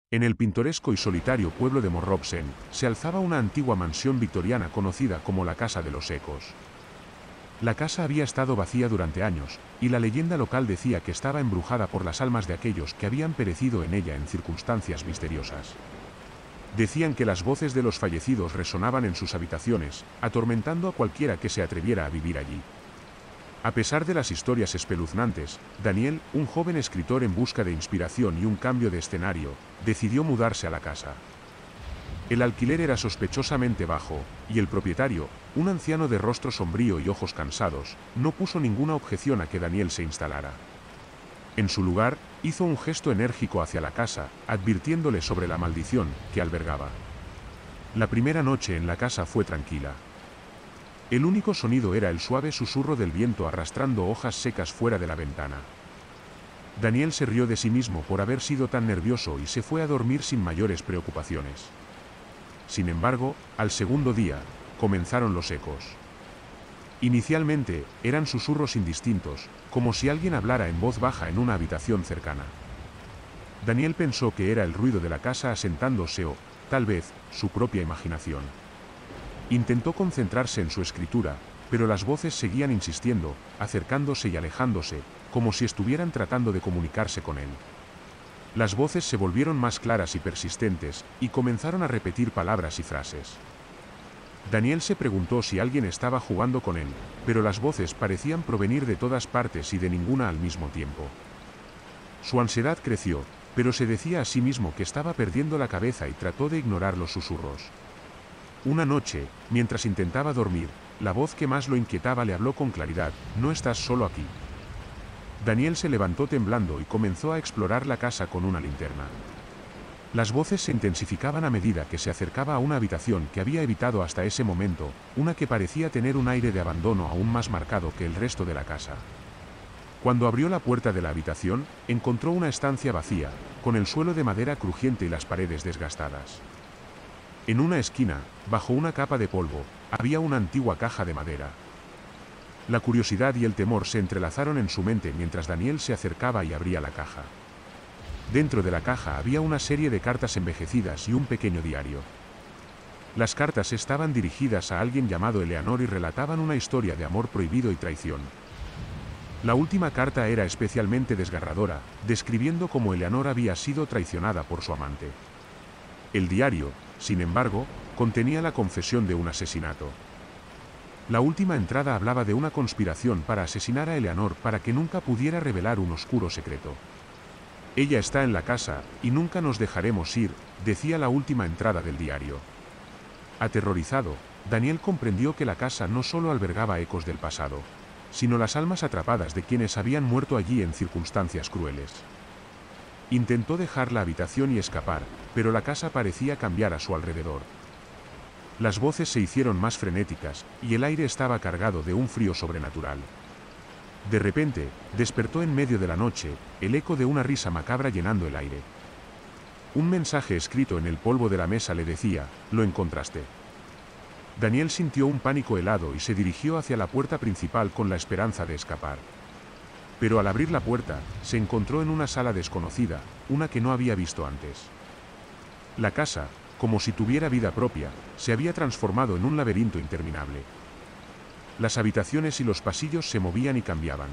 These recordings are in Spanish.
En el pintoresco y solitario pueblo de Morropsen, se alzaba una antigua mansión victoriana conocida como la Casa de los Ecos. La casa había estado vacía durante años, y la leyenda local decía que estaba embrujada por las almas de aquellos que habían perecido en ella en circunstancias misteriosas. Decían que las voces de los fallecidos resonaban en sus habitaciones, atormentando a cualquiera que se atreviera a vivir allí. A pesar de las historias espeluznantes, Daniel, un joven escritor en busca de inspiración y un cambio de escenario, decidió mudarse a la casa. El alquiler era sospechosamente bajo, y el propietario, un anciano de rostro sombrío y ojos cansados, no puso ninguna objeción a que Daniel se instalara. En su lugar, hizo un gesto enérgico hacia la casa, advirtiéndole sobre la maldición que albergaba. La primera noche en la casa fue tranquila. El único sonido era el suave susurro del viento arrastrando hojas secas fuera de la ventana. Daniel se rió de sí mismo por haber sido tan nervioso y se fue a dormir sin mayores preocupaciones. Sin embargo, al segundo día, comenzaron los ecos. Inicialmente, eran susurros indistintos, como si alguien hablara en voz baja en una habitación cercana. Daniel pensó que era el ruido de la casa asentándose o, tal vez, su propia imaginación. Intentó concentrarse en su escritura, pero las voces seguían insistiendo, acercándose y alejándose, como si estuvieran tratando de comunicarse con él. Las voces se volvieron más claras y persistentes, y comenzaron a repetir palabras y frases. Daniel se preguntó si alguien estaba jugando con él, pero las voces parecían provenir de todas partes y de ninguna al mismo tiempo. Su ansiedad creció, pero se decía a sí mismo que estaba perdiendo la cabeza y trató de ignorar los susurros. Una noche, mientras intentaba dormir, la voz que más lo inquietaba le habló con claridad: «No estás solo aquí». Daniel se levantó temblando y comenzó a explorar la casa con una linterna. Las voces se intensificaban a medida que se acercaba a una habitación que había evitado hasta ese momento, una que parecía tener un aire de abandono aún más marcado que el resto de la casa. Cuando abrió la puerta de la habitación, encontró una estancia vacía, con el suelo de madera crujiente y las paredes desgastadas. En una esquina, bajo una capa de polvo, había una antigua caja de madera. La curiosidad y el temor se entrelazaron en su mente mientras Daniel se acercaba y abría la caja. Dentro de la caja había una serie de cartas envejecidas y un pequeño diario. Las cartas estaban dirigidas a alguien llamado Eleanor y relataban una historia de amor prohibido y traición. La última carta era especialmente desgarradora, describiendo cómo Eleanor había sido traicionada por su amante. El diario, sin embargo, contenía la confesión de un asesinato. La última entrada hablaba de una conspiración para asesinar a Eleanor para que nunca pudiera revelar un oscuro secreto. «Ella está en la casa, y nunca nos dejaremos ir», decía la última entrada del diario. Aterrorizado, Daniel comprendió que la casa no solo albergaba ecos del pasado, sino las almas atrapadas de quienes habían muerto allí en circunstancias crueles. Intentó dejar la habitación y escapar, pero la casa parecía cambiar a su alrededor. Las voces se hicieron más frenéticas, y el aire estaba cargado de un frío sobrenatural. De repente, despertó en medio de la noche, el eco de una risa macabra llenando el aire. Un mensaje escrito en el polvo de la mesa le decía: «Lo encontraste». Daniel sintió un pánico helado y se dirigió hacia la puerta principal con la esperanza de escapar. Pero al abrir la puerta, se encontró en una sala desconocida, una que no había visto antes. La casa, como si tuviera vida propia, se había transformado en un laberinto interminable. Las habitaciones y los pasillos se movían y cambiaban,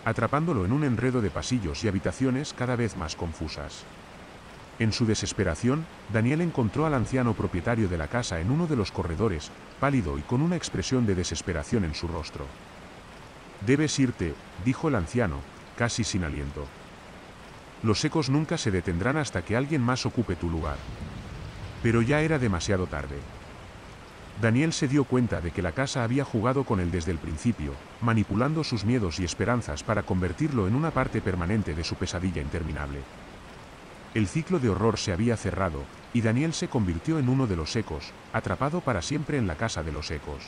atrapándolo en un enredo de pasillos y habitaciones cada vez más confusas. En su desesperación, Daniel encontró al anciano propietario de la casa en uno de los corredores, pálido y con una expresión de desesperación en su rostro. «Debes irte», dijo el anciano, casi sin aliento. «Los ecos nunca se detendrán hasta que alguien más ocupe tu lugar». Pero ya era demasiado tarde. Daniel se dio cuenta de que la casa había jugado con él desde el principio, manipulando sus miedos y esperanzas para convertirlo en una parte permanente de su pesadilla interminable. El ciclo de horror se había cerrado, y Daniel se convirtió en uno de los ecos, atrapado para siempre en la casa de los ecos.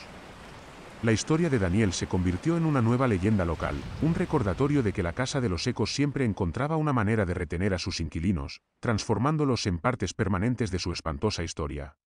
La historia de Daniel se convirtió en una nueva leyenda local, un recordatorio de que la casa de los ecos siempre encontraba una manera de retener a sus inquilinos, transformándolos en partes permanentes de su espantosa historia.